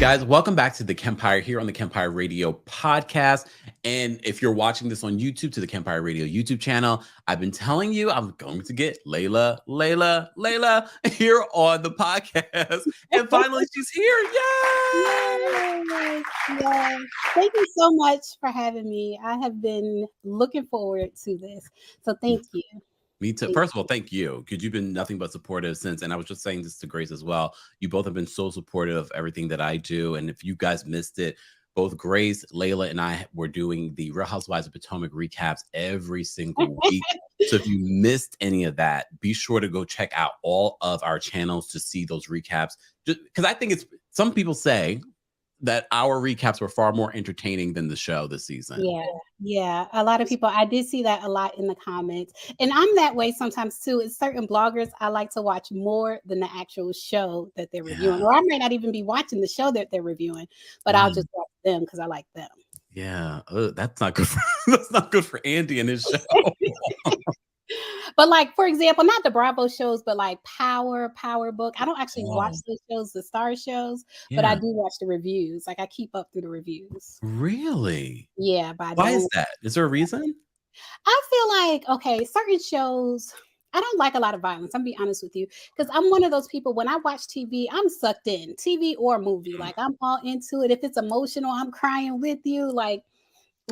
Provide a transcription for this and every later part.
guys, welcome back to The Kempire here on the Kempire Radio podcast. And if you're watching this on YouTube, to the Kempire Radio YouTube channel, I've been telling you I'm going to get Lailah here on the podcast. And finally, she's here. Yay! Yes. Thank you so much for having me. I have been looking forward to this. So thank you. Me too. First of all, thank you, because you've been nothing but supportive since. And I was just saying this to Grace as well. You both have been so supportive of everything that I do. And if you guys missed it, both Grace, Lailah, and I were doing the Real Housewives of Potomac recaps every single week. So if you missed any of that, be sure to go check out all of our channels to see those recaps. Just because I think some people say that our recaps were far more entertaining than the show this season. Yeah. A lot of people, I did see that a lot in the comments. And I'm that way sometimes too. It's certain bloggers I like to watch more than the actual show that they're reviewing. Or I might not even be watching the show that they're reviewing, but I'll just watch them because I like them. Yeah. That's not good that's not good for Andy and his show. But like, for example, not the Bravo shows, but like Power Book. I don't actually watch those shows, the star shows, but I do watch the reviews. Like I keep up through the reviews. Really? Yeah. But why is that? Is there a reason? I feel like, okay, certain shows, I don't like a lot of violence. I'm gonna be honest with you, because I'm one of those people, when I watch TV, I'm sucked in, TV or movie. Like I'm all into it. If it's emotional, I'm crying with you. Like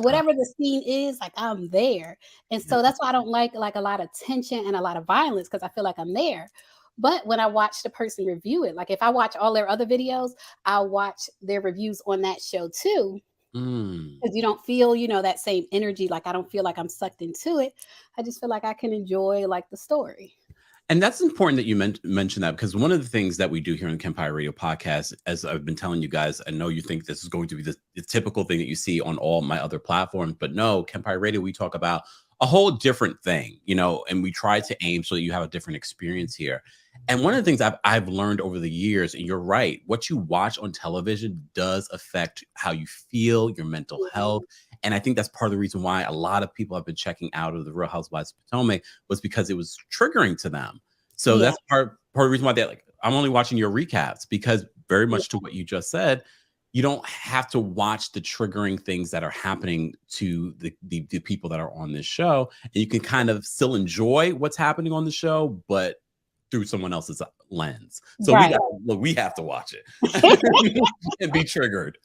whatever the scene is, like I'm there. And so that's why I don't like a lot of tension and a lot of violence, because I feel like I'm there. But when I watch the person review it, like if I watch all their other videos, I'll watch their reviews on that show too. Because you don't feel, that same energy. Like I don't feel like I'm sucked into it. I just feel like I can enjoy like the story. And that's important that you mention that, because one of the things that we do here on the Kempire Radio podcast, as I've been telling you guys, I know you think this is going to be the typical thing that you see on all my other platforms, but no, Kempire Radio, we talk about a whole different thing, and we try to aim so that you have a different experience here. And one of the things I've learned over the years, and you're right, what you watch on television does affect how you feel, your mental health. And I think that's part of the reason why a lot of people have been checking out of the Real Housewives of Potomac, was because it was triggering to them. So that's part of the reason why they're like, I'm only watching your recaps, because very much to what you just said, you don't have to watch the triggering things that are happening to the people that are on this show. And you can kind of still enjoy what's happening on the show, but through someone else's lens. So we have to watch it and be triggered.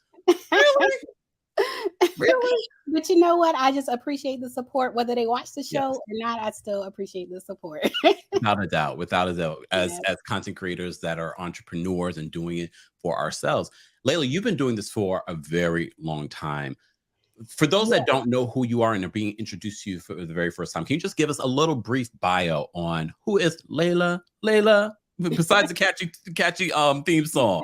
Really? But you know what? I just appreciate the support, whether they watch the show or not. I still appreciate the support. Without a doubt. As content creators that are entrepreneurs and doing it for ourselves. Lailah, you've been doing this for a very long time. For those that don't know who you are and are being introduced to you for the very first time, can you just give us a little brief bio on who is Lailah, besides the catchy theme song?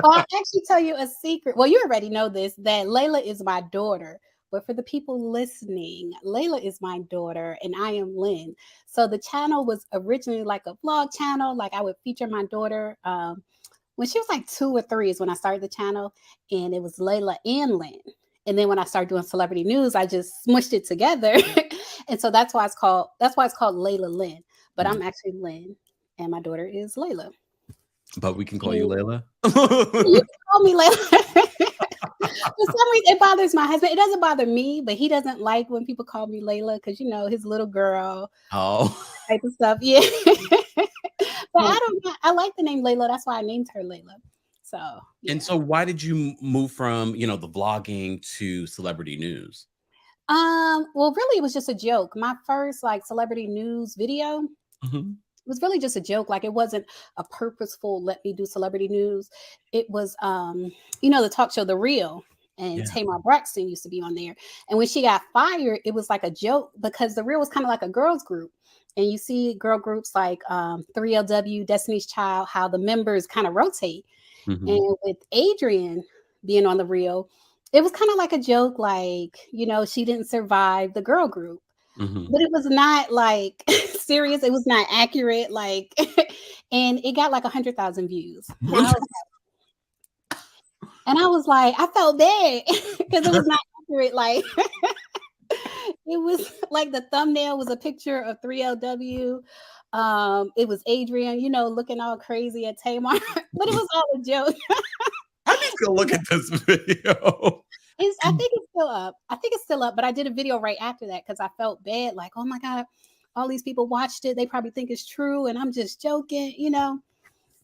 Well, I'll actually tell you a secret. Well, you already know this, that Lailah is my daughter. But for the people listening, Lailah is my daughter and I am Lynn. So the channel was originally like a vlog channel. Like I would feature my daughter when she was like 2 or 3 is when I started the channel. And it was Lailah and Lynn. And then when I started doing celebrity news, I just smushed it together. And so that's why it's called Lailah Lynn. But I'm actually Lynn and my daughter is Lailah. But we can call you Lailah. You can call me Lailah. For some reason, it bothers my husband. It doesn't bother me, but he doesn't like when people call me Lailah because, his little girl type of stuff. Yeah. But I like the name Lailah. That's why I named her Lailah. So. Yeah. And so why did you move from, the vlogging to celebrity news? Well, really, it was just a joke. My first celebrity news video. It was really just a joke. Like it wasn't a purposeful, let me do celebrity news. It was, the talk show, The Real, and Tamar Braxton used to be on there. And when she got fired, it was like a joke because The Real was kind of like a girls group. And you see girl groups like 3LW, Destiny's Child, how the members kind of rotate. And with Adrienne being on The Real, it was kind of like a joke, like, she didn't survive the girl group. But it was not like serious. It was not accurate. Like, and it got like 100,000 views. And I was like, I felt bad because it was not accurate. Like, it was like the thumbnail was a picture of 3LW. It was Adrienne, looking all crazy at Tamar, but it was all a joke. I'd be go look at this video. I think it's still up. I think it's still up, but I did a video right after that because I felt bad. Like, oh my God, all these people watched it. They probably think it's true. And I'm just joking, you know?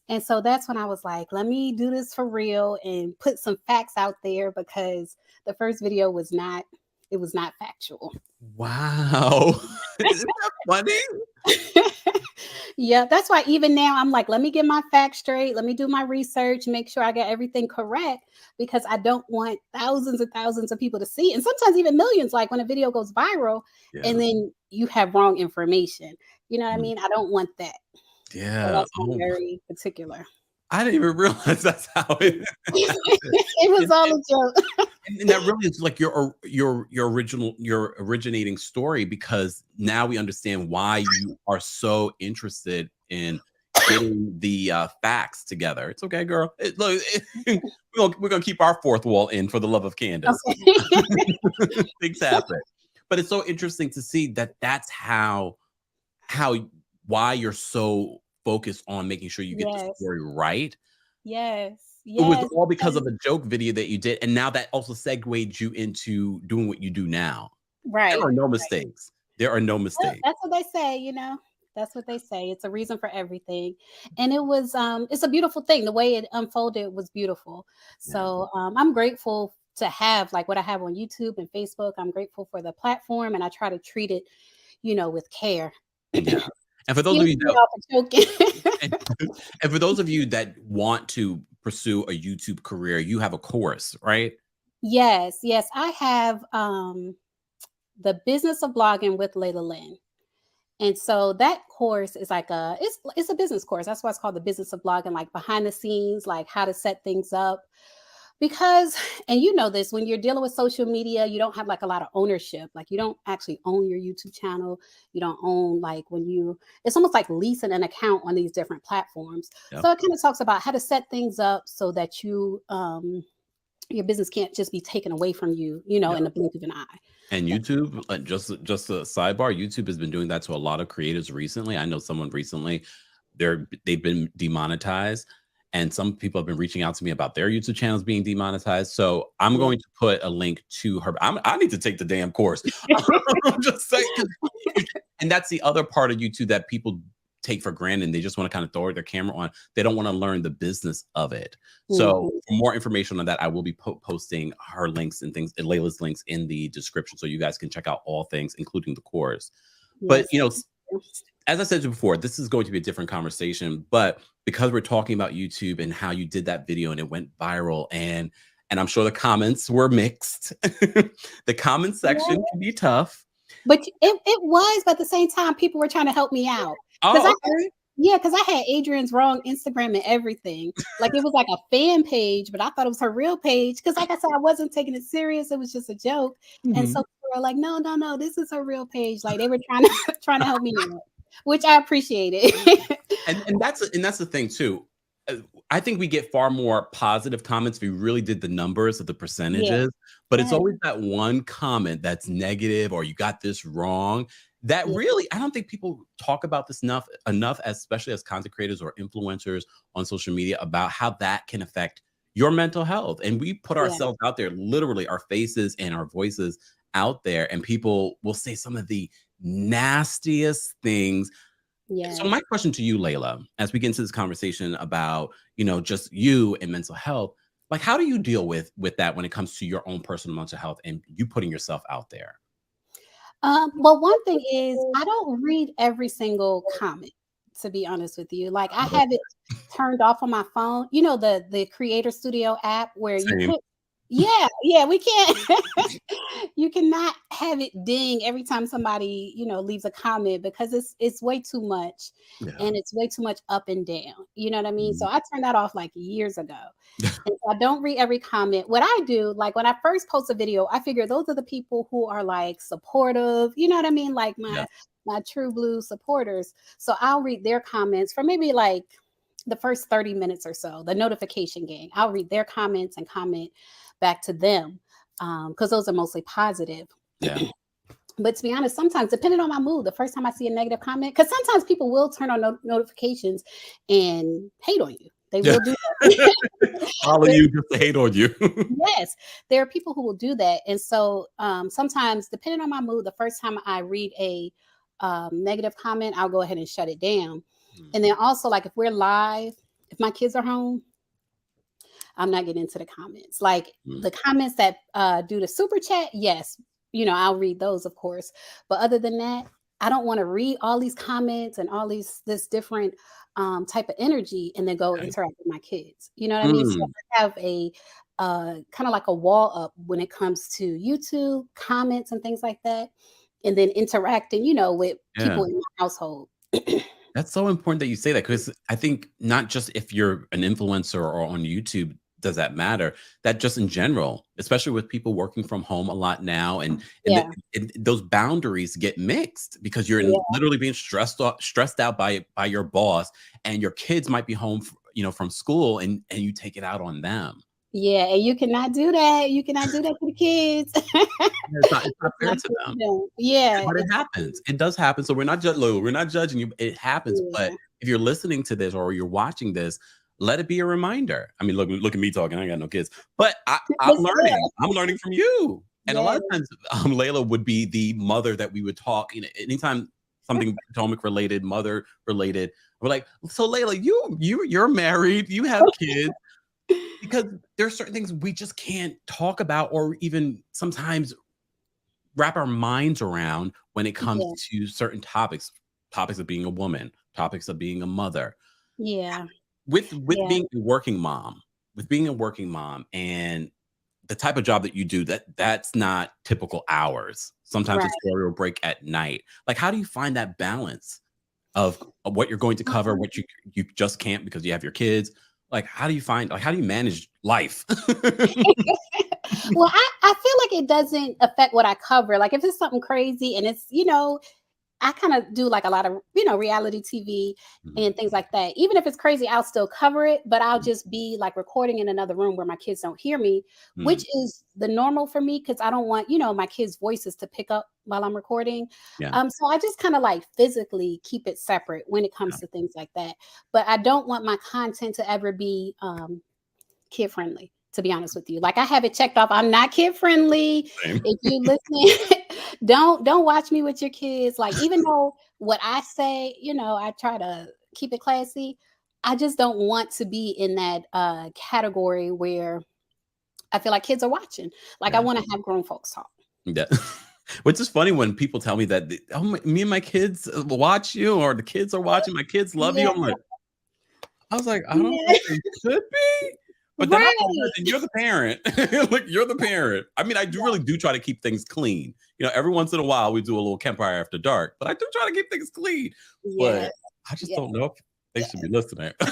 And so that's when I was like, let me do this for real and put some facts out there because the first video was not factual. Wow. Isn't that funny? Yeah, that's why even now I'm like, let me get my facts straight. Let me do my research, make sure I get everything correct because I don't want thousands and thousands of people to see. And sometimes even millions, like when a video goes viral and then you have wrong information. You know what I mean? I don't want that. Yeah. So that's very particular. I didn't even realize that's how it it was all a joke. And that really is like your originating story, because now we understand why you are so interested in getting the facts together. It's okay, girl. We're gonna keep our fourth wall in for the love of Candace. Okay. Things happen, but it's so interesting to see that that's why you're so focused on making sure you get the story right. Yes. It was all because of a joke video that you did. And now that also segued you into doing what you do now. Right. There are no mistakes. There are no mistakes. That's what they say, you know. That's what they say. It's a reason for everything. And it was it's a beautiful thing. The way it unfolded was beautiful. So I'm grateful to have like what I have on YouTube and Facebook. I'm grateful for the platform and I try to treat it, you know, with care. Yeah. And for those of you and for those of you that want to pursue a YouTube career, you have a course, right? Yes. I have the Business of Blogging with Lailah Lynn. And so that course is like it's a business course. That's why it's called the Business of Blogging, like behind the scenes, like how to set things up. Because, and you know this, when you're dealing with social media, you don't have like a lot of ownership. Like you don't actually own your YouTube channel. You don't own it's almost like leasing an account on these different platforms. Yep. So it kind of talks about how to set things up so that you, your business can't just be taken away from you, you know, in the blink of an eye. And YouTube, just a sidebar, YouTube has been doing that to a lot of creators recently. I know someone recently, they've been demonetized. And some people have been reaching out to me about their YouTube channels being demonetized. So I'm going to put a link to her. I need to take the damn course. I'm just saying. And that's the other part of YouTube that people take for granted. And they just want to kind of throw their camera on. They don't want to learn the business of it. So for more information on that, I will be posting her links and things, and Lailah's links in the description. So you guys can check out all things, including the course. Yes. But, you know, as I said before, this is going to be a different conversation, but because we're talking about YouTube and how you did that video and it went viral, and I'm sure the comments were mixed. The comment section can be tough. But it was, but at the same time, people were trying to help me out. Oh, okay. Because I had Adrian's wrong Instagram and everything. Like it was like a fan page, but I thought it was her real page. Because like I said, I wasn't taking it serious. It was just a joke. And so people were like, no, this is her real page. Like they were trying to help me out, which I appreciated. and that's the thing too. I think we get far more positive comments if we really did the numbers of the percentages, but it's always that one comment that's negative or you got this wrong. That really, I don't think people talk about this enough, especially as content creators or influencers on social media, about how that can affect your mental health. And we put ourselves out there, literally our faces and our voices out there, and people will say some of the nastiest things. Yeah. So my question to you, Lailah, as we get into this conversation about, you know, just you and mental health, like how do you deal with that when it comes to your own personal mental health and you putting yourself out there? Well, one thing is I don't read every single comment, to be honest with you. Like I have it turned off on my phone. You know, the Creator Studio app where you put, we can't, you cannot have it ding every time somebody, you know, leaves a comment because it's way too much and it's way too much up and down. You know what I mean? So I turned that off like years ago. And so I don't read every comment. What I do, like when I first post a video, I figure those are the people who are like supportive, you know what I mean? Like my true blue supporters. So I'll read their comments for maybe like the first 30 minutes or so, the notification gang. I'll read their comments and comment back to them because those are mostly positive. Yeah. But to be honest, sometimes depending on my mood, the first time I see a negative comment, because sometimes people will turn on notifications and hate on you. They Yeah. will do that. Follow you just to hate on you. Yes, there are people who will do that. And so sometimes, depending on my mood, the first time I read a negative comment, I'll go ahead and shut it down. And then also, like if we're live, if my kids are home, I'm not getting into the comments. Like the comments that do the super chat, yes, I'll read those, of course. But other than that, I don't want to read all these comments and all this different type of energy and then go interact with my kids. You know what I mean? So I have a kind of like a wall up when it comes to YouTube comments and things like that, and then interacting, with people in my household. That's so important that you say that, because I think not just if you're an influencer or on YouTube does that matter, that just in general, especially with people working from home a lot now, and those boundaries get mixed because you're literally being stressed out by your boss, and your kids might be home, from school, and you take it out on them. Yeah, and you cannot do that. You cannot do that to the kids. It's not fair to them. Yeah, But it happens. It does happen. So we're not judging you. It happens. But if you're listening to this or you're watching this, let it be a reminder. I mean, look at me talking. I ain't got no kids, but I'm learning. I'm learning from you. And a lot of times, Lailah would be the mother that we would talk. Anytime something Potomac related, mother related, we're like, so Lailah, you're married, you have kids. Because there are certain things we just can't talk about, or even sometimes wrap our minds around when it comes to certain topics of being a woman, topics of being a mother. Yeah. With being a working mom, and the type of job that you do, that's not typical hours. Sometimes the story will break at night. Like, how do you find that balance of what you're going to cover, what you just can't because you have your kids? Like, how do you manage life? Well, I feel like it doesn't affect what I cover. Like if it's something crazy and it's, I kind of do like a lot of, reality TV and things like that. Even if it's crazy, I'll still cover it, but I'll just be like recording in another room where my kids don't hear me, which is the normal for me because I don't want, my kids' voices to pick up while I'm recording. So I just kind of like physically keep it separate when it comes to things like that. But I don't want my content to ever be kid friendly, to be honest with you. Like I have it checked off. I'm not kid friendly. If you listen, don't watch me with your kids. Like, even though what I say, I try to keep it classy, I just don't want to be in that category where I feel like kids are watching. Like I want to have grown folks talk. Yeah. Which is funny when people tell me that, me and my kids watch you, or the kids are watching, my kids love you. I was like, I don't think they should be. But then you're the parent. Like, you're the parent. I mean, I really do try to keep things clean. Every once in a while we do a little Kempire After Dark, but I do try to keep things clean. But I just don't know if they should be listening. I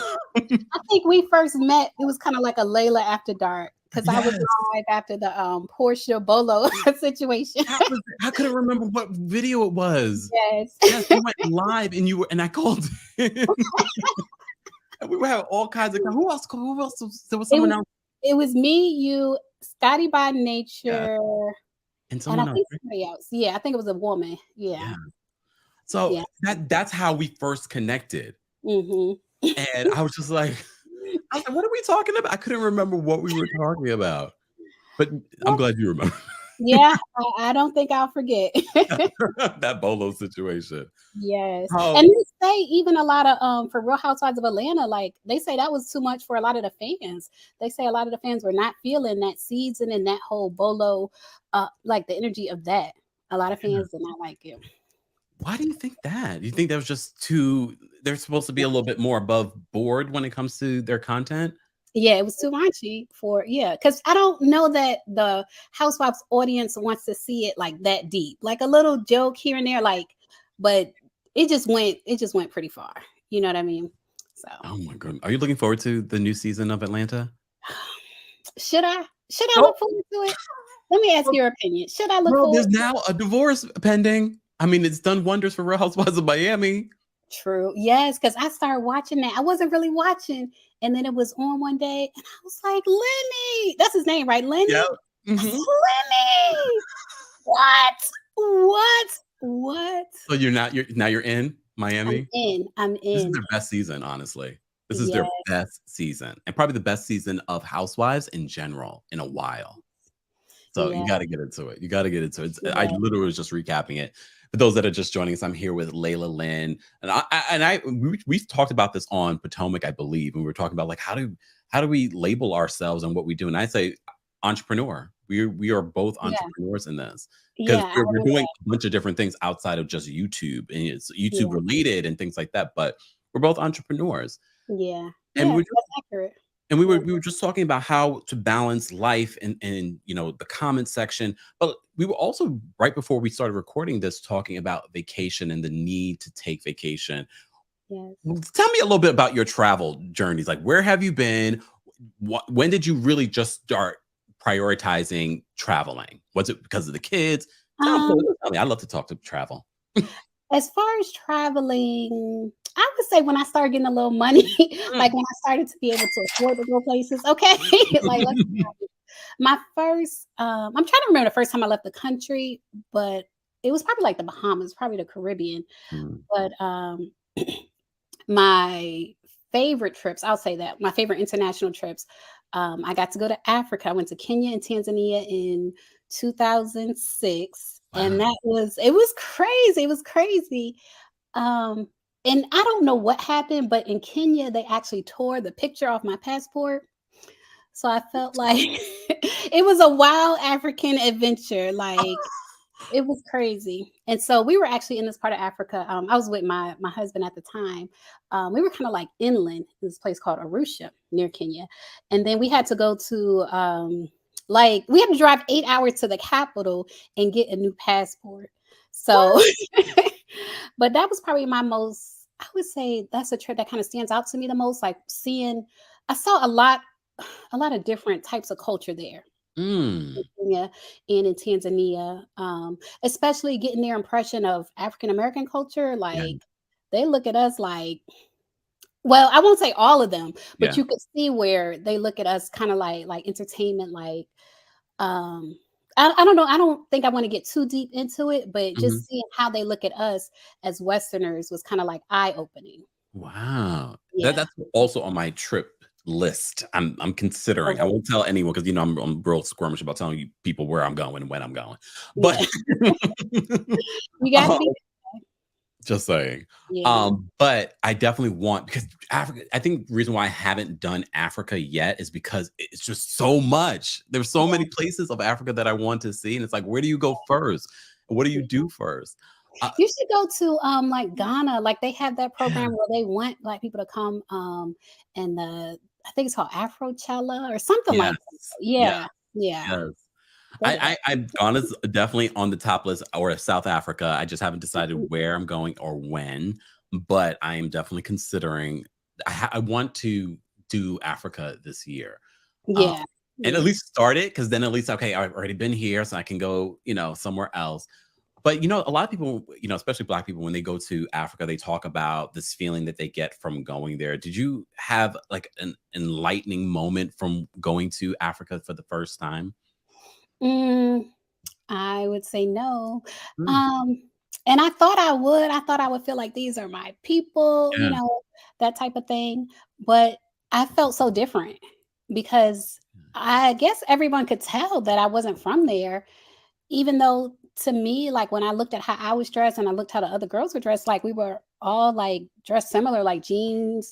think we first met, it was kind of like a Lailah After Dark, because I was live after the Portia Bolo situation. I couldn't remember what video it was. Yes, you went live and I called in. And we would have all kinds of. Who else? There was someone else. It was me, you, Scotty by Nature, and someone else. Somebody else. Yeah, I think it was a woman. Yeah. So that's how we first connected. And I was just like, what are we talking about? I couldn't remember what we were talking about. But I'm glad you remember. Yeah, I don't think I'll forget that Bolo situation. Yes, and they say even a lot of for Real Housewives of Atlanta, like they say that was too much for a lot of the fans. They say a lot of the fans were not feeling that season and that whole Bolo, like the energy of that. A lot of fans did not like it. Why do you think that? You think that was just too? They're supposed to be a little bit more above board when it comes to their content. Yeah, it was too raunchy because I don't know that the Housewives audience wants to see it like that deep, like a little joke here and there, but it just went pretty far. You know what I mean? So. Oh my God. Are you looking forward to the new season of Atlanta? Should I look forward to it? Let me ask your opinion. Should I look forward? There's now a divorce pending. I mean, it's done wonders for Real Housewives of Miami. True. Yes, because I started watching that. I wasn't really watching. And then it was on one day, and I was like, Lenny. That's his name, right? Lenny? Yep. Lenny. What? So you're in Miami? I'm in. This is their best season, honestly. This is their best season, and probably the best season of Housewives in general in a while. So you got to get into it. You got to get into it. I literally was just recapping it. For those that are just joining us, I'm here with Lailah Lynn, and we've talked about this on Potomac, I believe, and we were talking about like how do we label ourselves and what we do, and I say entrepreneur. We are both entrepreneurs in this because we're doing a bunch of different things outside of just YouTube, and it's YouTube related and things like that. But we're both entrepreneurs. Yeah, and that's accurate. And we were just talking about how to balance life and the comment section. But we were also, right before we started recording this, talking about vacation and the need to take vacation. Yes. Tell me a little bit about your travel journeys. Like, where have you been? When did you really just start prioritizing traveling? Was it because of the kids? Tell me. I love to talk to travel. As far as traveling, I would say when I started getting a little money, like when I started to be able to afford to go places. Okay. Like my first, I'm trying to remember the first time I left the country, but it was probably like the Bahamas, probably the Caribbean. But my favorite trips, I'll say that my favorite international trips, I got to go to Africa. I went to Kenya and Tanzania in 2006. Wow. And it was crazy. It was crazy. And I don't know what happened, but in Kenya, they actually tore the picture off my passport. So I felt like it was a wild African adventure. Like it was crazy. And so we were actually in this part of Africa. I was with my husband at the time. We were kind of like inland in this place called Arusha near Kenya. And then we had to go to we had to drive 8 hours to the capital and get a new passport. So, but that was probably my most, I would say that's a trip that kind of stands out to me the most. Like I saw a lot of different types of culture there. In Kenya and in Tanzania, especially getting their impression of African American culture. Like they look at us like, well, I won't say all of them, but you could see where they look at us kind of like entertainment, like I don't know. I don't think I want to get too deep into it, but just seeing how they look at us as Westerners was kind of like eye-opening. Wow. That's also on my trip list. I'm considering. Okay. I won't tell anyone because I'm real squirmish about telling you people where I'm going and when I'm going. But you gotta be just saying. But I definitely want, because Africa, I think the reason why I haven't done Africa yet is because it's just so much. There's so many places of Africa that I want to see. And it's like, where do you go first? What do you do first? You should go to like Ghana. Like they have that program where they want Black people to come and I think it's called Afrochella or something like that. Yeah. I'm honest, definitely on the top list, or South Africa. I just haven't decided where I'm going or when, but I am definitely considering. I want to do Africa this year. And at least start it, because then at least, okay, I've already been here, so I can go, somewhere else. But, a lot of people, especially Black people, when they go to Africa, they talk about this feeling that they get from going there. Did you have like an enlightening moment from going to Africa for the first time? I would say no. And I thought I would. I thought I would feel like these are my people, that type of thing. But I felt so different because I guess everyone could tell that I wasn't from there, even though to me, like when I looked at how I was dressed and I looked how the other girls were dressed, like we were all like dressed similar, like jeans,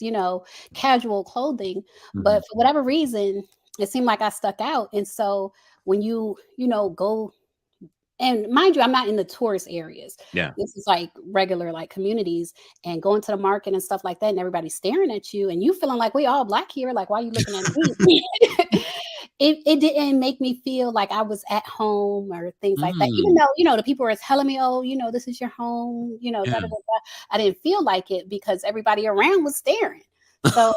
casual clothing. But for whatever reason, it seemed like I stuck out. And so when you go, and mind you, I'm not in the tourist areas. This is like regular like communities, and going to the market and stuff like that, and everybody's staring at you and you feeling like we all Black here. Like, why are you looking at me? It didn't make me feel like I was at home or things like that. Even though, the people were telling me, oh, this is your home, da, da, da, da. I didn't feel like it because everybody around was staring. So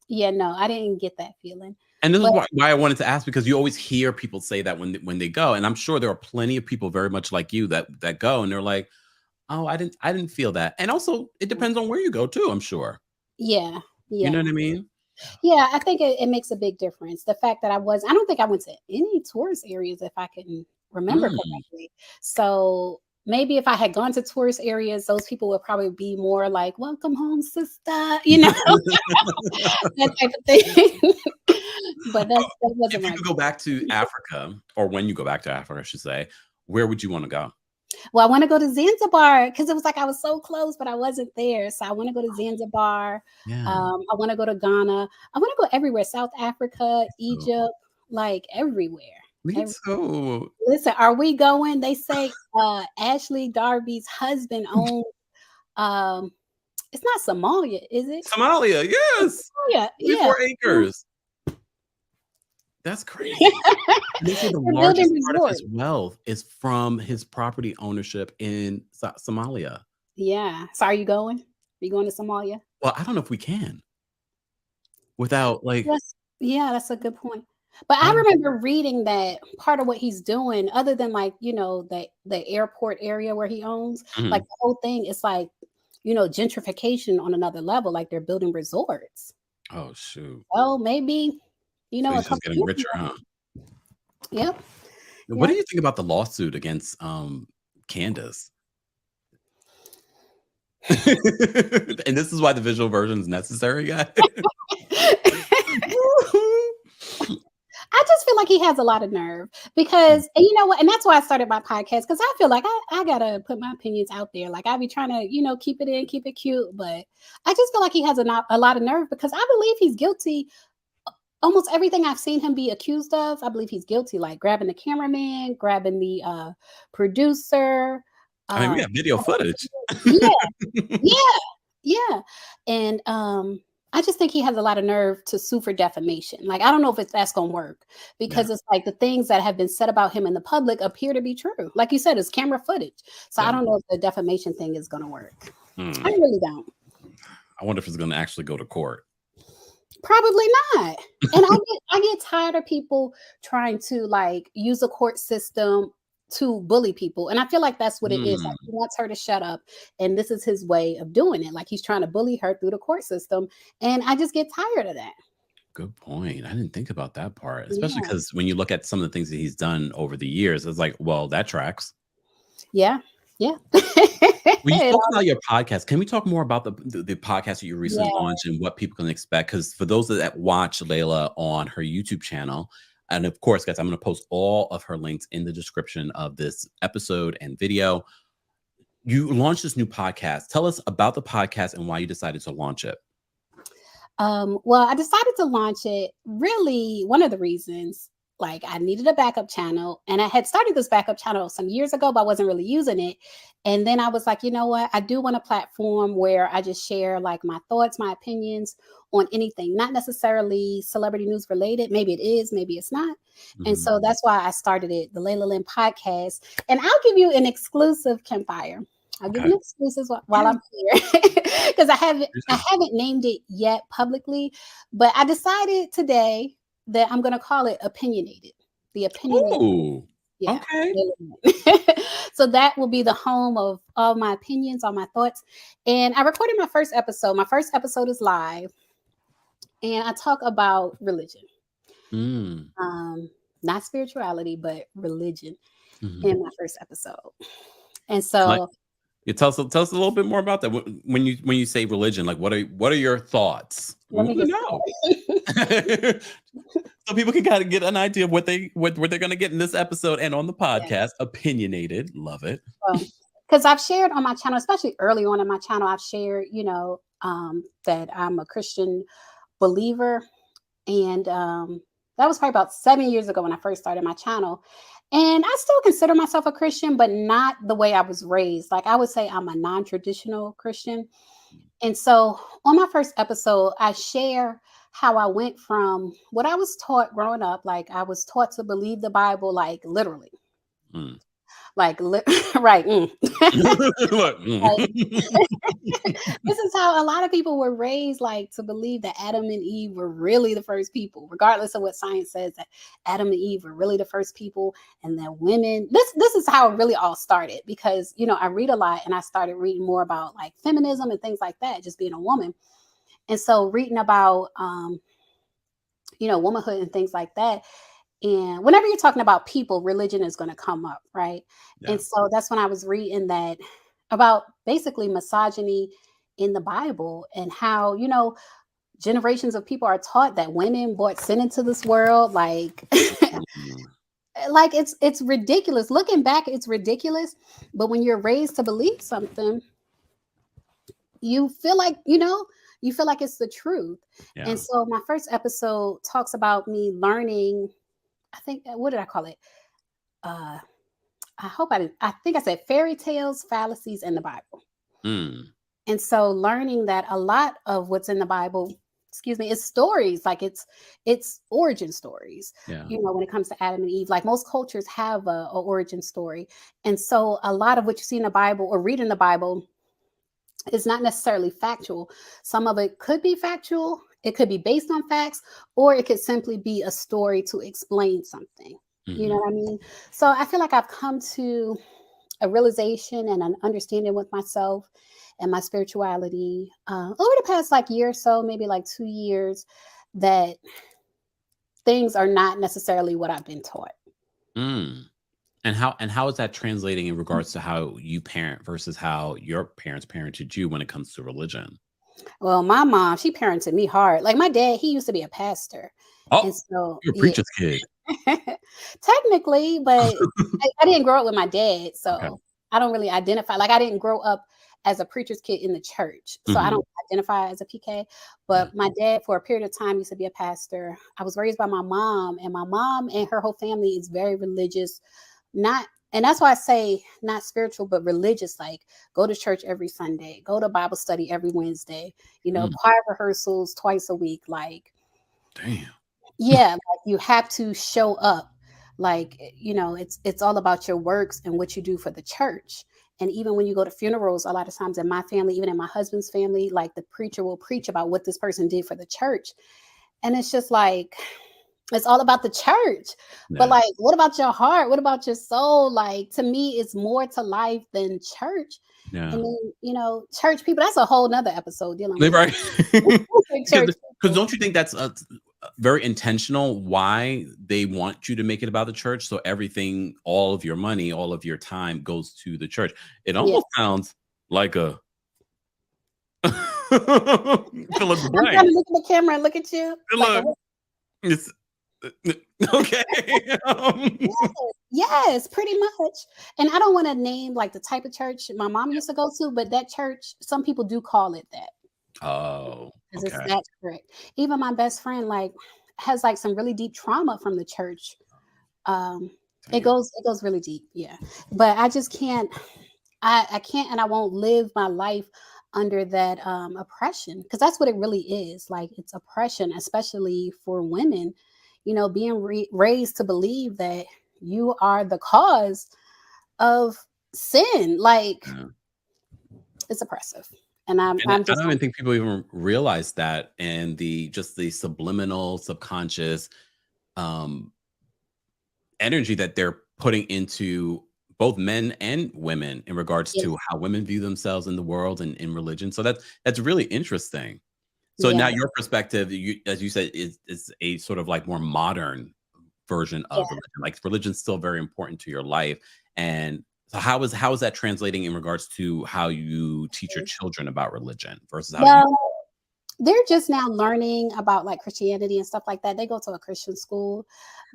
no, I didn't get that feeling. And this is why I wanted to ask, because you always hear people say that when they go, and I'm sure there are plenty of people very much like you that go and they're like, oh, I didn't feel that. And also it depends on where you go too, I'm sure. Yeah. You know what I mean? Yeah, I think it makes a big difference. The fact that I don't think I went to any tourist areas, if I can remember correctly. So maybe if I had gone to tourist areas, those people would probably be more like, welcome home, sister, you know, that type of thing. But that wasn't If you my could go back to Africa, or when you go back to Africa, I should say, where would you want to go? Well, I want to go to Zanzibar because it was like I was so close, but I wasn't there. So I want to go to Zanzibar. Yeah. I want to go to Ghana. I want to go everywhere. South Africa, Egypt, like everywhere. Me too. Listen, are we going? They say Ashley Darby's husband owns it's not Somalia, is it? Somalia, yes. Yeah, 24 acres. That's crazy. They say the largest part of his wealth is from his property ownership in Somalia. Yeah. So are you going? Are you going to Somalia? Well, I don't know if we can. Without like that's a good point. But I remember reading that part of what he's doing, other than like, you know, the airport area where he owns, like the whole thing is like, you know, gentrification on another level, like they're building resorts. Oh shoot. Well, maybe, you know, so he's just getting richer, huh? Yep. What do you think about the lawsuit against Candace? And this is why the visual version is necessary, guys. I just feel like he has a lot of nerve because, and you know what, and that's why I started my podcast, because I feel like I gotta put my opinions out there. Like I be trying to, you know, keep it in, keep it cute, but I just feel like he has a lot of nerve because I believe he's guilty. Almost everything I've seen him be accused of, I believe he's guilty. Like grabbing the cameraman, grabbing the producer. I mean, we have video footage. Yeah. And I just think he has a lot of nerve to sue for defamation. Like, I don't know if that's going to work because it's like the things that have been said about him in the public appear to be true. Like you said, it's camera footage. So I don't know if the defamation thing is going to work. I really don't. I wonder if it's going to actually go to court. Probably not. And I get tired of people trying to like use the court system to bully people. And I feel like that's what it is. Like he wants her to shut up. And this is his way of doing it. Like he's trying to bully her through the court system. And I just get tired of that. Good point. I didn't think about that part, especially because when you look at some of the things that he's done over the years, it's like, well, that tracks. Yeah. When you talk about your podcast, can we talk more about the podcast that you recently launched and what people can expect? Because for those that watch Lailah on her YouTube channel, and of course, guys, I'm going to post all of her links in the description of this episode and video. You launched this new podcast. Tell us about the podcast and why you decided to launch it. Well, I decided to launch it. Really, one of the reasons, like I needed a backup channel, and I had started this backup channel some years ago, but I wasn't really using it. And then I was like, you know what? I do want a platform where I just share like my thoughts, my opinions on anything, not necessarily celebrity news related. Maybe it is, maybe it's not. And so that's why I started it, the Lailah Lynn podcast. And I'll give you an exclusive, Kempire. I'll give you an exclusive while I'm here because I haven't named it yet publicly, but I decided today that I'm going to call it Opinionated. The Opinionated. Ooh, yeah. Okay. So that will be the home of all my opinions, all my thoughts. And I recorded my first episode. My first episode is live. And I talk about religion. Not spirituality, but religion in my first episode. And so tell us a little bit more about that. When you say religion, like what are your thoughts? So people can kind of get an idea of what they're going to get in this episode and on the podcast. Opinionated, love it. Because I've shared on my channel, especially early on in my channel, I've shared, that I'm a Christian believer, and that was probably about 7 years ago when I first started my channel. And I still consider myself a Christian, but not the way I was raised. Like I would say I'm a non-traditional Christian. And so on my first episode, I share how I went from what I was taught growing up. Like I was taught to believe the Bible, like literally. Like, right. This is how a lot of people were raised, like to believe that Adam and Eve were really the first people, regardless of what science says, that Adam and Eve were really the first people, and that women, this is how it really all started, because, I read a lot, and I started reading more about like feminism and things like that, just being a woman. And so reading about, womanhood and things like that, And whenever you're talking about people, religion is going to come up, right? Yeah. And so that's when I was reading that about basically misogyny in the Bible and how, generations of people are taught that women brought sin into this world. Like, Mhm. like it's ridiculous. Looking back, it's ridiculous. But when you're raised to believe something, you feel like, you feel like it's the truth. Yeah. And so my first episode talks about me learning, I think, what did I call it? Uh, I think I said fairy tales, fallacies in the Bible. Mm. And so learning that a lot of what's in the Bible, excuse me, is stories, like it's origin stories. Yeah. When it comes to Adam and Eve, like most cultures have a origin story. And so a lot of what you see in the Bible or read in the Bible is not necessarily factual. Some of it could be factual, it could be based on facts, or it could simply be a story to explain something. You know Mhm. what I mean? So I feel like I've come to a realization and an understanding with myself and my spirituality over the past like year or so, maybe like 2 years, that things are not necessarily what I've been taught. Mm. And how is that translating in regards to how you parent versus how your parents parented you when it comes to religion? Well, my mom, she parented me hard. Like my dad, he used to be a pastor. And Oh, so, you're a yeah, preacher's kid. technically, but I didn't grow up with my dad. Okay. So I don't really identify. Like I didn't grow up as a preacher's kid in the church. So I Mhm. don't identify as a PK. Yeah. But my dad, for a period of time, used to be a pastor. I was raised by my mom, and her whole family is very religious. And that's why I say not spiritual, but religious, like go to church every Sunday, go to Bible study every Wednesday, Mm. choir rehearsals twice a week. Like, Damn. yeah, like you have to show up. Like, it's all about your works and what you do for the church. And even when you go to funerals, a lot of times in my family, even in my husband's family, like the preacher will preach about what this person did for the church. And it's just like, it's all about the church. But Yeah. like, what about your heart? What about your soul? Like, to me, it's more to life than church. Yeah. And then, church people, that's a whole nother episode dealing with Right. church Because people. don't you think that's very intentional why they want you to make it about the church? So everything, all of your money, all of your time goes to the church. It Yeah. almost sounds like a fill in the I'm trying blank. to look at the camera and look at you. Like a Look, it's okay. yes, pretty much. And I don't want to name like the type of church my mom used to go to, but that church, some people do call it that Oh, because it's okay. that strict. Even my best friend like has like some really deep trauma from the church. Um, it Damn. goes really deep, yeah. But I just can't. I can't, and I won't live my life under that oppression, because that's what it really is. Like it's oppression, especially for women. Being raised to believe that you are the cause of sin. Like Yeah. it's oppressive, and I'm And I'm I just don't even think people even realize that, and the subliminal, subconscious um energy that they're putting into both men and women in regards yeah, to how women view themselves in the world and in religion. So that's really interesting. So now yeah, your perspective, as you said, is a sort of like more modern version yeah. of religion. Like religion's still very important to your life. And so how is that translating in regards to how you teach your children about religion versus how you Well, they're just now learning about like Christianity and stuff like that. They go to a Christian school,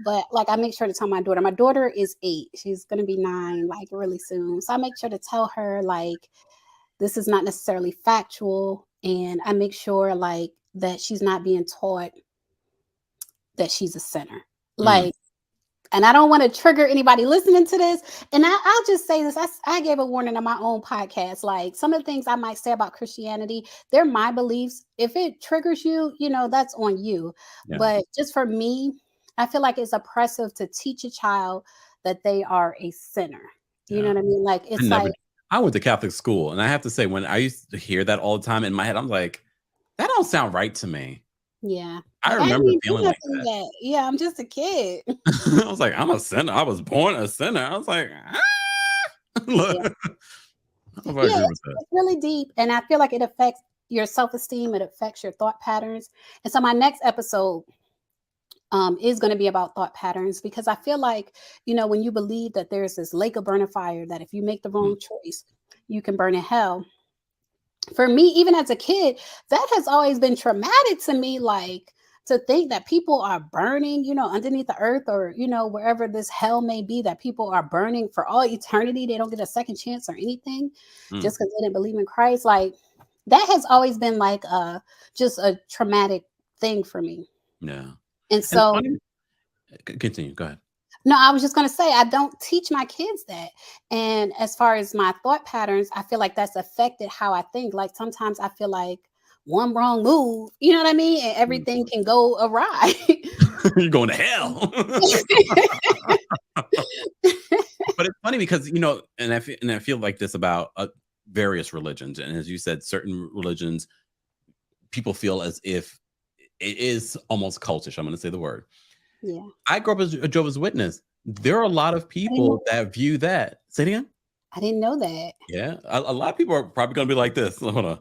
but like I make sure to tell my daughter. My daughter is 8. She's gonna be 9 like really soon. So I make sure to tell her like this is not necessarily factual, and I make sure like that she's not being taught that she's a sinner. Mm, Like, and I don't want to trigger anybody listening to this. And I'll just say this. I gave a warning on my own podcast. Like some of the things I might say about Christianity, they're my beliefs. If it triggers you, that's on you. yeah. But just for me, I feel like it's oppressive to teach a child that they are a sinner. You know Yeah. what I mean? Like I it's never like, I went to Catholic school, and I have to say, when I used to hear that all the time in my head, I'm like, that don't sound right to me. yeah. I Like I remember didn't do feeling like nothing that. yet. Yeah, I'm just a kid. I was like, I'm a sinner. I was born a sinner. I was like, ah! Yeah. Look, I don't know if I Yeah, agree it's, with that. it's really deep, and I feel like it affects your self-esteem. It affects your thought patterns. And so, my next episode, is going to be about thought patterns, because I feel like, when you believe that there's this lake of burning fire, that if you make the wrong choice, you can burn in hell. For me, even as a kid, that has always been traumatic to me. Like, to think that people are burning, underneath the earth, or, wherever this hell may be, that people are burning for all eternity. They don't get a second chance or anything just because they didn't believe in Christ. Like, that has always been like just a traumatic thing for me. Yeah. And so, continue. Go ahead. no, I was just going to say, I don't teach my kids that. And as far as my thought patterns, I feel like that's affected how I think. Like, sometimes I feel like one wrong move, you know what I mean? And everything can go awry. You're going to hell. But it's funny because, and I feel like this about various religions. And as you said, certain religions, people feel as if it is almost cultish. I'm going to say the word. Yeah. I grew up as a Jehovah's Witness. There are a lot of people that view that. Say it again. I didn't know that. Yeah. A lot of people are probably going to be like this. Hold on.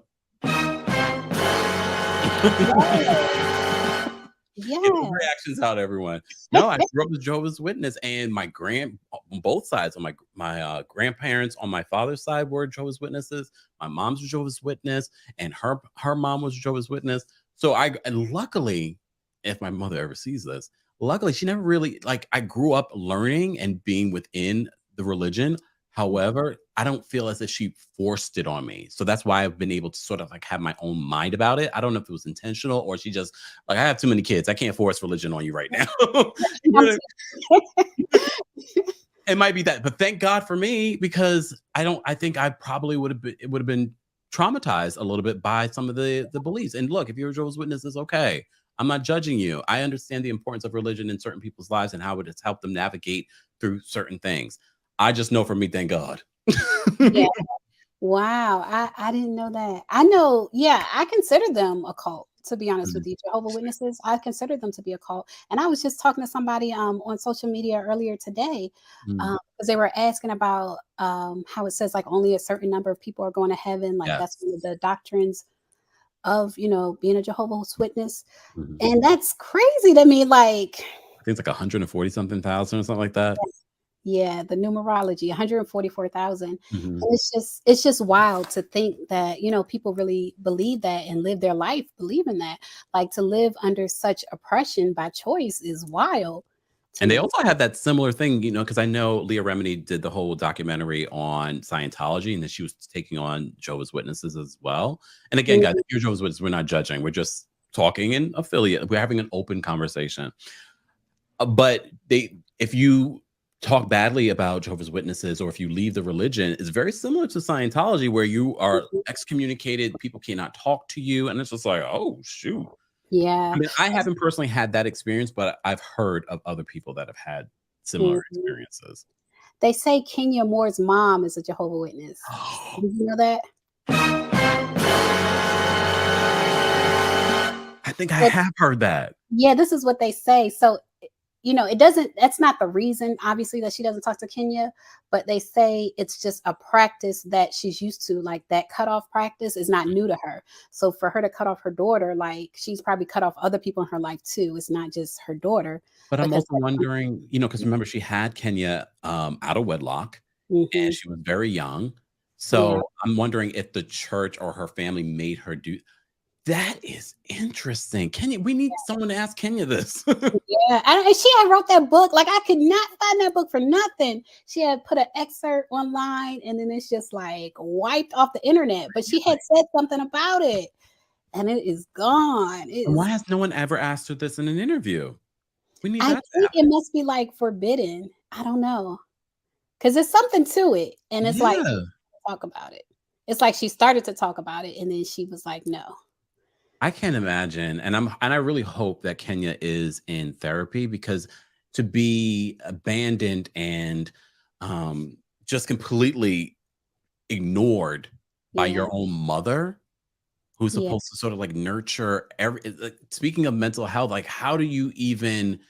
Yeah. Reactions out, everyone. No, I grew up as Jehovah's Witness, and my on both sides, on my grandparents on my father's side were Jehovah's Witnesses. My mom's a Jehovah's Witness, and her mom was a Jehovah's Witness. So and luckily, if my mother ever sees this, luckily she never really, like, I grew up learning and being within the religion. However, I don't feel as if she forced it on me. So that's why I've been able to sort of like have my own mind about it. I don't know if it was intentional or she just like, I have too many kids. I can't force religion on you right now. It might be that, but thank God for me, because I think I probably would have been traumatized a little bit by some of the beliefs. And look, if you're a Jehovah's Witness, it's okay. I'm not judging you. I understand the importance of religion in certain people's lives and how it has helped them navigate through certain things. I just know for me, thank God. Yeah. Wow. I didn't know that. I know. Yeah. I consider them a cult, to be honest with you. Jehovah's Witnesses, I consider them to be a cult. And I was just talking to somebody on social media earlier today, because they were asking about how it says like only a certain number of people are going to heaven. Like that's one of the doctrines of, being a Jehovah's Witness. And that's crazy to me. Like, I think it's like 140 something thousand or something like that. Yeah, the numerology, 144,000. And it's just wild to think that, people really believe that and live their life believing that. Like, to live under such oppression by choice is wild. And they also have that similar thing, because I know Leah Remini did the whole documentary on Scientology, and that she was taking on Jehovah's Witnesses as well. And again, guys, if you're Jehovah's Witnesses, we're not judging. We're just talking in affiliate. We're having an open conversation. But if you talk badly about Jehovah's Witnesses, or if you leave the religion, it's very similar to Scientology, where you are excommunicated. People cannot talk to you. And it's just like, oh, shoot. Yeah. I mean, I haven't personally had that experience, but I've heard of other people that have had similar experiences. They say Kenya Moore's mom is a Jehovah's Witness. Did you know that? I think I have heard that. Yeah, this is what they say. So, that's not the reason, obviously, that she doesn't talk to Kenya, but they say it's just a practice that she's used to. Like, that cutoff practice is not new to her. So for her to cut off her daughter, like, she's probably cut off other people in her life too. It's not just her daughter. But I'm also wondering, because remember, she had Kenya out of wedlock, and she was very young. So I'm wondering if the church or her family made her do. That is interesting. Kenya, we need someone to ask Kenya this. Yeah, she had wrote that book. Like, I could not find that book for nothing. She had put an excerpt online, and then it's just like wiped off the internet. But she had said something about it, and it is gone. Why has no one ever asked her this in an interview? We need that. I think it must be like forbidden. I don't know, because there's something to it, and it's like, talk about it. It's like she started to talk about it, and then she was like, no. I can't imagine. And I really hope that Kenya is in therapy, because to be abandoned and just completely ignored by your own mother, who's supposed to sort of like nurture speaking of mental health, like, how do you even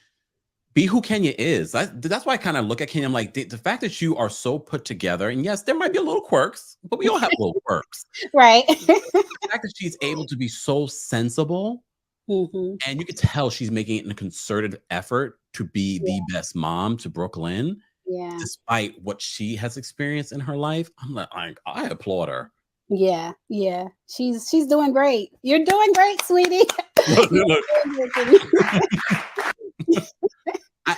be who Kenya is? That's why I kind of look at Kenya. I'm like, the fact that you are so put together, and yes, there might be a little quirks, but we all have little quirks. Right. The fact that she's able to be so sensible Mm-hmm. And you could tell she's making it in a concerted effort to be Yeah. the best mom to Brooklyn, Yeah. despite what she has experienced in her life. I'm like, I applaud her. Yeah. Yeah. She's doing great. You're doing great, sweetie. Look, You're look. doing great.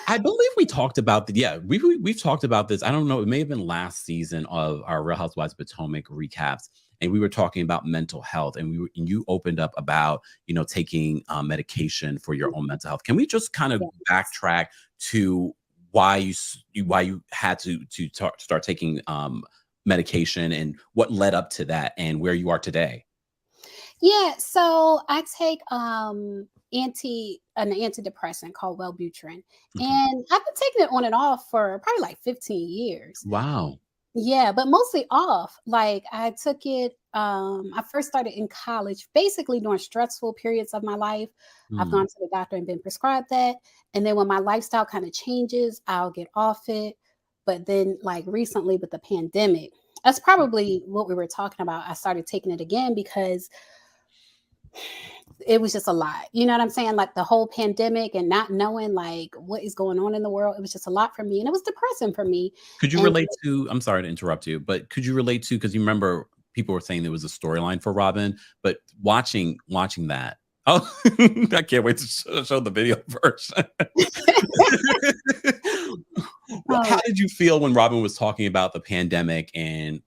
I believe we talked about the we've talked about this. I don't know. It may have been last season of our Real Housewives of Potomac recaps, and we were talking about mental health, and and you opened up about taking medication for your own mental health. Can we just kind of Yes. backtrack to why you had to start taking medication and what led up to that and where you are today? Yeah, so I take an antidepressant called Wellbutrin, Okay. and I've been taking it on and off for probably like 15 years. Wow. Yeah, but mostly off. Like I took it I first started in college, basically during stressful periods of my life. I've Hmm. gone to the doctor and been prescribed that. And then when my lifestyle kind of changes, I'll get off it. But then like recently with the pandemic, that's probably what we were talking about. I started taking it again because it was just a lot. You know what I'm saying? Like the whole pandemic and not knowing like what is going on in the world. It was just a lot for me. And it was depressing for me. Could you And relate to I'm sorry to interrupt you, but could you relate to because you remember people were saying there was a storyline for Robin, but watching that. Oh, I can't wait to show the video version. How oh, did you feel when Robin was talking about the pandemic and,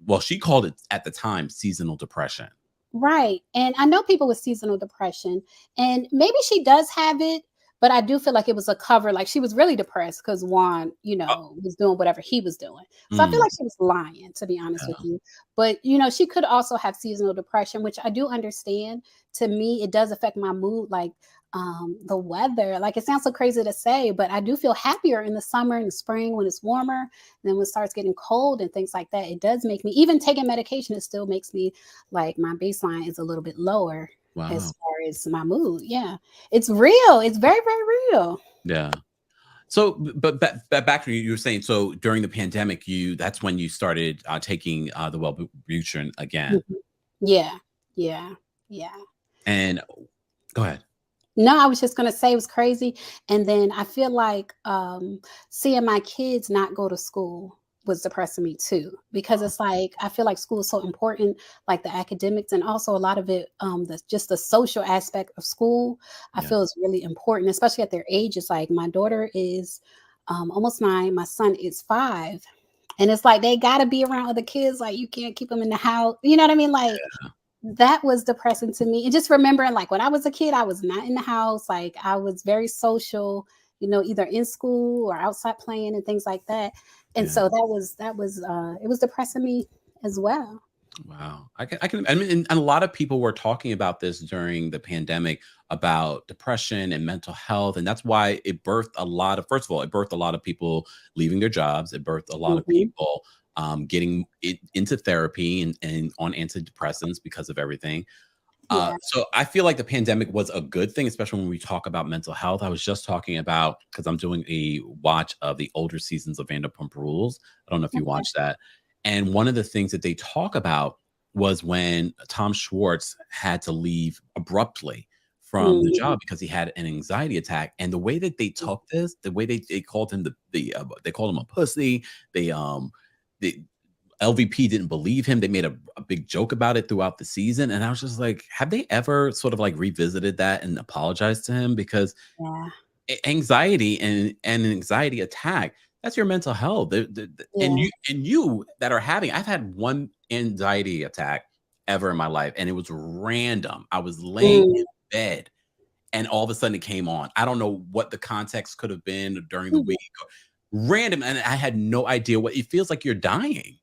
well, she called it at the time seasonal depression. right. And I know people with seasonal depression, and maybe she does have it, but I do feel like it was a cover. Like she was really depressed because Juan, Uh, was doing whatever he was doing. So I feel mm, like she was lying, to be honest with yeah. you. But, she could also have seasonal depression, which I do understand. To me, it does affect my mood. Like, the weather, like it sounds so crazy to say, but I do feel happier in the summer and the spring when it's warmer. And then when it starts getting cold and things like that, it does make me, even taking medication, it still makes me like my baseline is a little bit lower as Wow. far as my mood. Yeah. It's real. It's very, very real. Yeah. So, but back to you were saying, so during the pandemic, that's when you started taking the Wellbutrin again. Mhm. Yeah. Yeah. Yeah. And go ahead. No, I was just gonna say it was crazy. And then I feel like seeing my kids not go to school was depressing me too. Because it's like I feel like school is so important, like the academics and also a lot of it, just the social aspect of school, I Yeah. feel is really important, especially at their age. It's like my daughter is almost 9, my son is 5. And it's like they gotta be around other kids, like you can't keep them in the house. You know what I mean? Like that was depressing to me. And just remembering, like, when I was a kid, I was not in the house. Like, I was very social, either in school or outside playing and things like that. And Yeah. so it was depressing me as well. Wow. I mean, and a lot of people were talking about this during the pandemic about depression and mental health. And that's why it birthed a lot of, first of all, it birthed a lot of people leaving their jobs. It birthed a lot of Mhm. people getting into therapy and on antidepressants because of everything. Yeah. So I feel like the pandemic was a good thing, especially when we talk about mental health. I was just talking about because I'm doing a watch of the older seasons of Vanderpump Rules. I don't know if you Okay. watched that. And one of the things that they talk about was when Tom Schwartz had to leave abruptly from the Mhm. job because he had an anxiety attack. And the way that they took this, the way they called him they called him a pussy. They they LVP didn't believe him. They made a big joke about it throughout the season. And I was just like, have they ever sort of like revisited that and apologized to him? Because Yeah. anxiety and an anxiety attack, that's your mental health. And Yeah. you that are having, I've had one anxiety attack ever in my life, and it was random. I was laying Mm. in bed and all of a sudden it came on. I don't know what the context could have been during the Mhm. week. Random, and I had no idea what it feels like you're dying.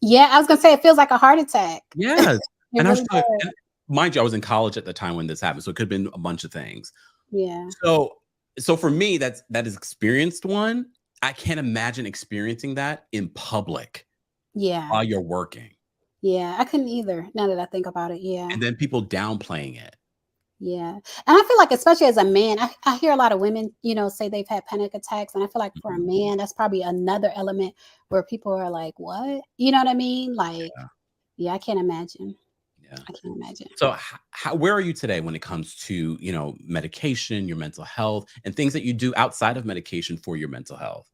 Yeah, I was gonna say it feels like a heart attack. Yes, It and I was really like does. and mind you, I was in college at the time when this happened, so it could've been a bunch of things. Yeah. So so for me, that is experienced one. I can't imagine experiencing that in public Yeah. while you're working, Yeah. I couldn't either, now that I think about it. Yeah. and then people downplaying it. Yeah. And I feel like especially as a man, I hear a lot of women, say they've had panic attacks. And I feel like for a Mhm. man, that's probably another element where people are like, what? You know what I mean? Like, Yeah, yeah, I can't imagine. Yeah. I can't imagine. So where are you today when it comes to, medication, your mental health, and things that you do outside of medication for your mental health?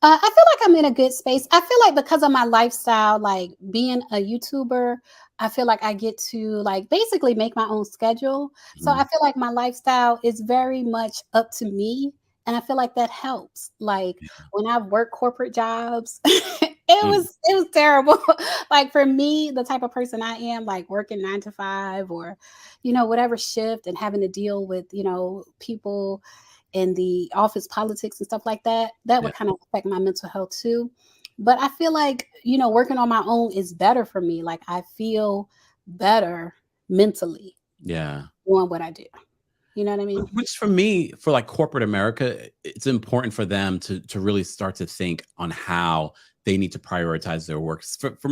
I feel like I'm in a good space. I feel like because of my lifestyle, like being a YouTuber, I feel like I get to like basically make my own schedule. So I Mhm. feel like my lifestyle is very much up to me. And I feel like that helps. Like Yeah. when I've worked corporate jobs, Mm. it was terrible. Like for me, the type of person I am, like working 9 to 5 or, whatever shift and having to deal with, people in the office politics and stuff like that, that Yeah. would kind of affect my mental health too. But I feel like, working on my own is better for me. Like I feel better mentally Yeah. doing what I do. You know what I mean? Which for me, for like corporate America, it's important for them to really start to think on how they need to prioritize their work.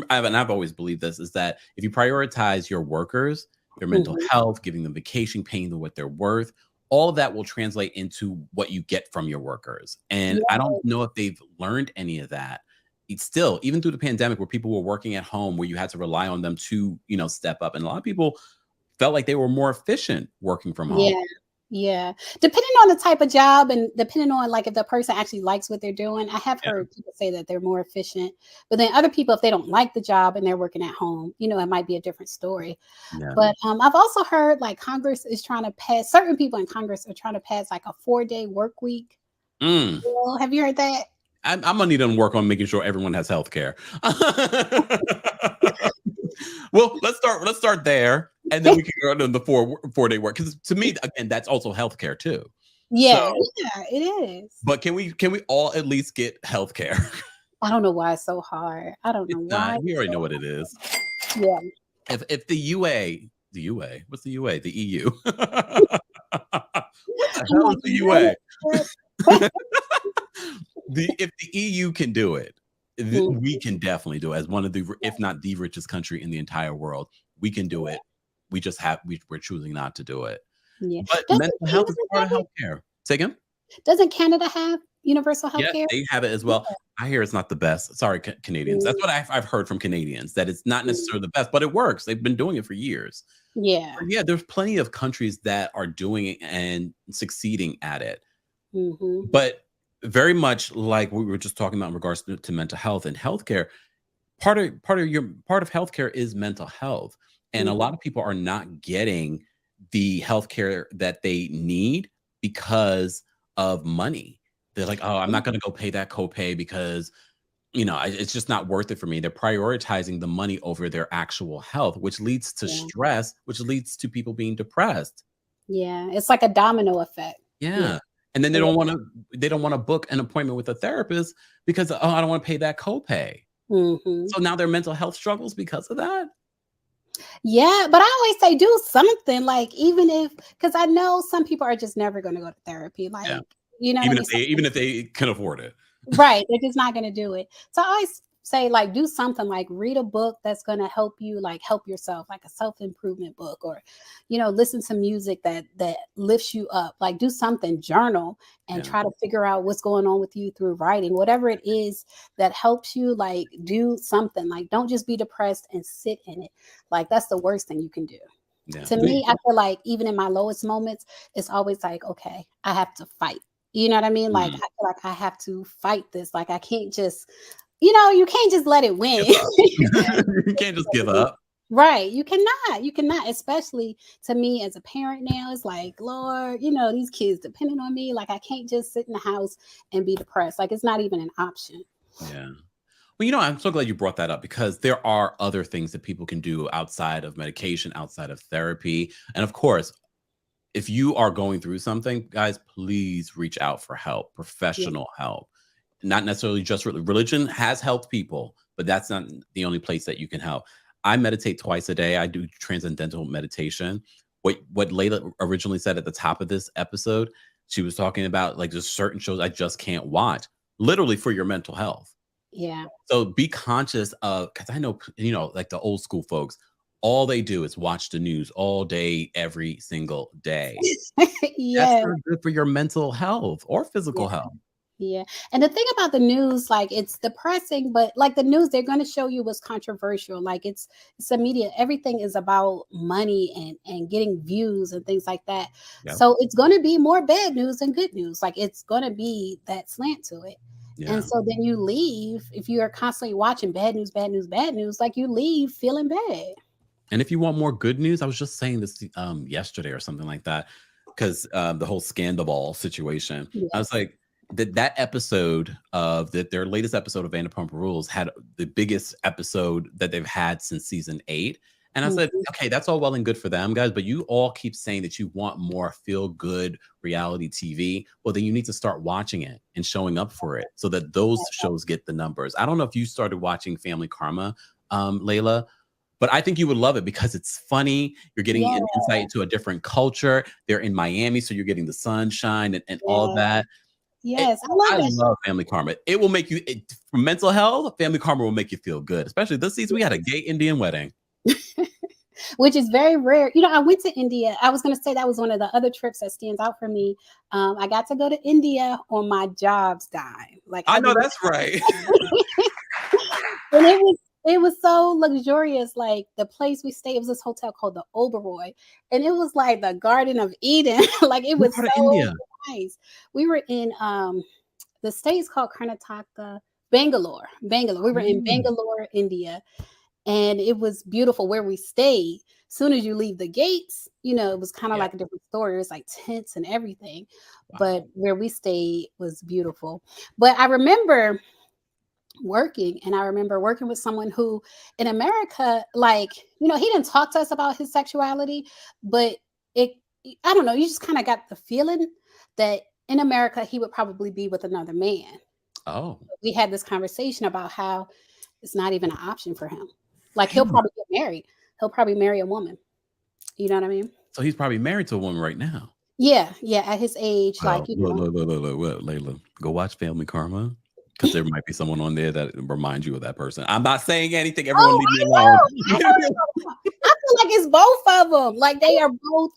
And I've always believed this is that if you prioritize your workers, their mental Mhm. health, giving them vacation, paying them what they're worth, all of that will translate into what you get from your workers. And I Yeah, don't know if they've learned any of that. It's still, even through the pandemic, where people were working at home, where you had to rely on them to, step up, and a lot of people felt like they were more efficient working from home. yeah, yeah. Depending on the type of job and depending on like if the person actually likes what they're doing, I have Yeah. heard people say that they're more efficient. But then other people, if they don't like the job and they're working at home, it might be a different story. Yeah. But I've also heard like Congress is trying to pass, certain people in Congress are trying to pass like a 4-day work week. Mm. Well, have you heard that? I'm gonna need them to work on making sure everyone has health care. Well, let's start there, and then we can go to the 4-day work, because to me, again, that's also healthcare too. So, Yeah, yeah, it is. but can we all at least get healthcare? I don't know why it's so hard. I don't know It's not. why We it's already so know what it is. hard. Yeah. If the UA, what's the UA? The EU. What the I'm hell like, is the UA? what? If the EU can do it, Mm, we can definitely do it. As one of the, if not the richest country in the entire world, we can do it. We just we're choosing not to do it. yeah. But Doesn't mental health is Canada part have of it? healthcare. Say again? Doesn't Canada have universal health Yeah, care? they have it as Yeah. well. I hear it's not the best. Sorry, Canadians. Mm, That's what I've heard from Canadians, that it's not mm, necessarily the best, but it works. They've been doing it for years. yeah. But yeah, there's plenty of countries that are doing it and succeeding at it. Mhm. But very much like what we were just talking about in regards to mental health and healthcare, part of healthcare is mental health. And a Mhm. lot of people are not getting the healthcare that they need because of money. They're like, oh, I'm not going to go pay that copay because it's just not worth it for me. They're prioritizing the money over their actual health, which leads to Yeah. stress, which leads to people being depressed. Yeah. It's like a domino effect. Yeah. Yeah. And then Yeah. they don't want to book an appointment with a therapist because, oh, I don't want to pay that copay. Mhm. So now their mental health struggles because of that. Yeah, but I always say do something, like, even if, because I know some people are just never gonna go to therapy, Yeah. like, you know what I mean? Even if they can afford it. Right, they're just not gonna do it. So I always say, like, do something, like, read a book that's gonna help you, like, help yourself, like a self-improvement book, or, listen to music that lifts you up. Like, do something, journal, and Yeah. try to figure out what's going on with you through writing. Whatever it is that helps you, like, do something. Like, don't just be depressed and sit in it. Like, that's the worst thing you can do. Yeah. To me, I feel like even in my lowest moments, it's always like, okay, I have to fight. You know what I mean? Like, I Mm. feel like I have to fight this. Like, I can't just, you can't just let it Give win. up. You can't just give up. Right. You cannot, especially to me as a parent now. It's like, Lord, these kids depending on me. Like, I can't just sit in the house and be depressed. Like, it's not even an option. Yeah. Well, I'm so glad you brought that up, because there are other things that people can do outside of medication, outside of therapy. And of course, if you are going through something, guys, please reach out for help, Yeah. professional help. Not necessarily just religion has helped people, but that's not the only place that you can help. I meditate twice a day. I do transcendental meditation. What Layla originally said at the top of this episode, she was talking about like just certain shows I just can't watch, literally for your mental health. Yeah. So be conscious of, because I know, like the old school folks, all they do is watch the news all day, every single day. That's Yeah. not good for your mental health or physical Yeah. health. Yeah. And the thing about the news, like it's depressing, but like the news, they're going to show you what's controversial. Like it's a media. Everything is about money and getting views and things like that. Yeah. So it's going to be more bad news than good news. Like it's going to be that slant to it. Yeah. And so then you leave, if you are constantly watching bad news, bad news, bad news, like you leave feeling bad. And if you want more good news, I was just saying this yesterday or something like that, because the whole Scandal situation, Yes. I was like, that episode of their latest episode of Vanderpump Rules had the biggest episode that they've had since season 8. And I said, okay, that's all well and good for them, guys, but you all keep saying that you want more feel-good reality TV. Well, then you need to start watching it and showing up for it so that those shows get the numbers. I don't know if you started watching Family Karma, Lailah, but I think you would love it because it's funny. You're getting an insight into a different culture. They're in Miami, so you're getting the sunshine and all that. Yes, I love Family Karma. It will make you, for mental health, Family Karma will make you feel good. Especially this season, we had a gay Indian wedding. Which is very rare. You know, I went to India. I was going to say that was one of the other trips that stands out for me. I got to go to India on my job's dime. Like I know that's right. And it was so luxurious. Like the place we stayed, it was this hotel called the Oberoi, and it was like the Garden of Eden. Like it was so nice. We were in the state's called Karnataka, Bangalore. We were in Bangalore, India. And it was beautiful where we stayed. Soon as you leave the gates, you know, it was kind of like a different story. It was like tents and everything. Wow. But where we stayed was beautiful. But I remember working with someone who in America, like, you know, he didn't talk to us about his sexuality, but I don't know, you just kind of got the feeling that in America, he would probably be with another man. Oh. We had this conversation about how it's not even an option for him. Like he'll probably get married. He'll probably marry a woman. You know what I mean? So he's probably married to a woman right now. Yeah. At his age, like you know. Look, Lailah, go watch Family Karma because there might be someone on there that reminds you of that person. I'm not saying anything. Everyone leave me alone. I feel like it's both of them. Like they are both.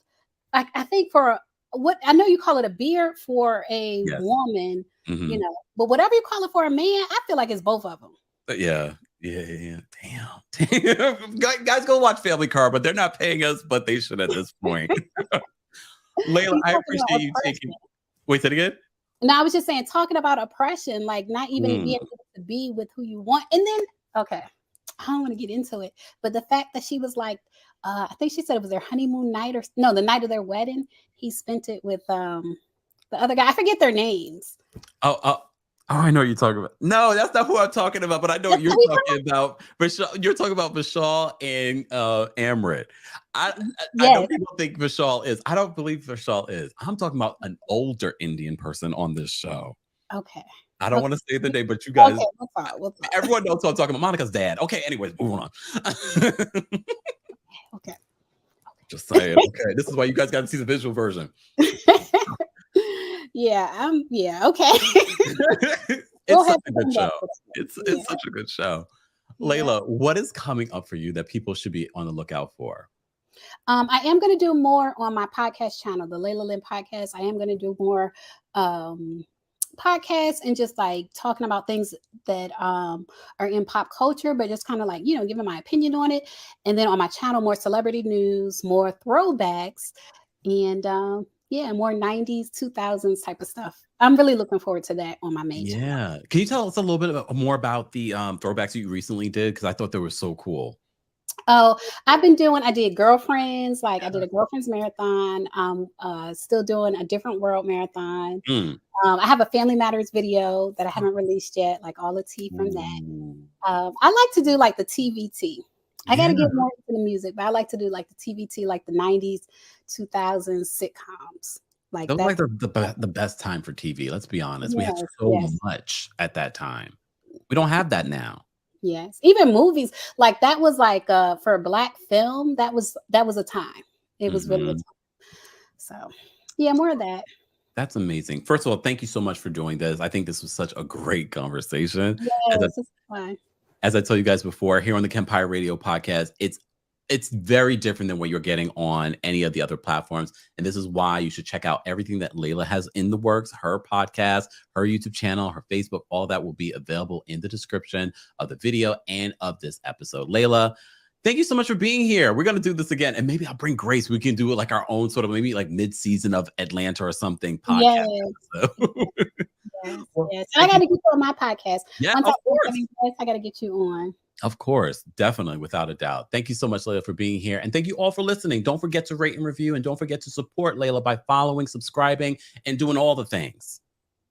Like I think for what I know you call it a beard for a woman, you know, but whatever you call it for a man, I feel like it's both of them. Yeah. Damn. Guys, go watch Family Karma. They're not paying us, but they should at this point. Lailah, I appreciate you taking. Wait, say it again? No, I was just saying, talking about oppression, like not even being able to be with who you want. And then, okay, I don't want to get into it, but the fact that she was like, I think she said it was their honeymoon night the night of their wedding. He spent it with the other guy. I forget their names. Oh, I know what you're talking about. No, that's not who I'm talking about, but I know what you're talking about. You're talking about Vishal and Amrit. I know people think Vishal is. I don't believe Vishal is. I'm talking about an older Indian person on this show. Okay. I don't want to say the name, but you guys, we'll talk. Everyone knows what I'm talking about. Monica's dad. Okay, anyways, moving on. Okay. Just saying. Okay, this is why you guys got to see the visual version. Okay. It's such a good show. It's such a good show. Lailah, what is coming up for you that people should be on the lookout for? I am going to do more on my podcast channel, the Lailah Lynn podcast. I am going to do more podcasts and just like talking about things that are in pop culture, but just kind of like, you know, giving my opinion on it. And then on my channel, more celebrity news, more throwbacks, and more 90s, 2000s type of stuff. I'm really looking forward to that on my main channel. Yeah. Can you tell us a little bit more about the throwbacks you recently did? Because I thought they were so cool. Oh, I did Girlfriends. Like I did a Girlfriends marathon. I'm still doing a Different World marathon. I have a Family Matters video that I haven't released yet, like all the tea from that. I like to do like the TVT. I got to get more into the music, but I like to do like the TVT, like the 90s, 2000s sitcoms. Like those like the best time for TV. Let's be honest. We had so much at that time. We don't have that now. Yes, even movies like that was like for a Black film. That was a time. It was really a time. So yeah, more of that. That's amazing. First of all, thank you so much for doing this. I think this was such a great conversation. Yes, it's fun. As I told you guys before, here on the Kempire Radio podcast, it's It's very different than what you're getting on any of the other platforms. And this is why you should check out everything that Lailah has in the works, her podcast, her YouTube channel, her Facebook, all that will be available in the description of the video and of this episode. Lailah, thank you so much for being here. We're going to do this again. And maybe I'll bring Grace. We can do it like our own sort of maybe like mid-season of Atlanta or something podcast. Yes. Yes. And I got to get you on my podcast. Yeah, of course. I got to get you on. Of course, definitely, without a doubt. Thank you so much, Lailah, for being here. And thank you all for listening. Don't forget to rate and review, and don't forget to support Lailah by following, subscribing, and doing all the things.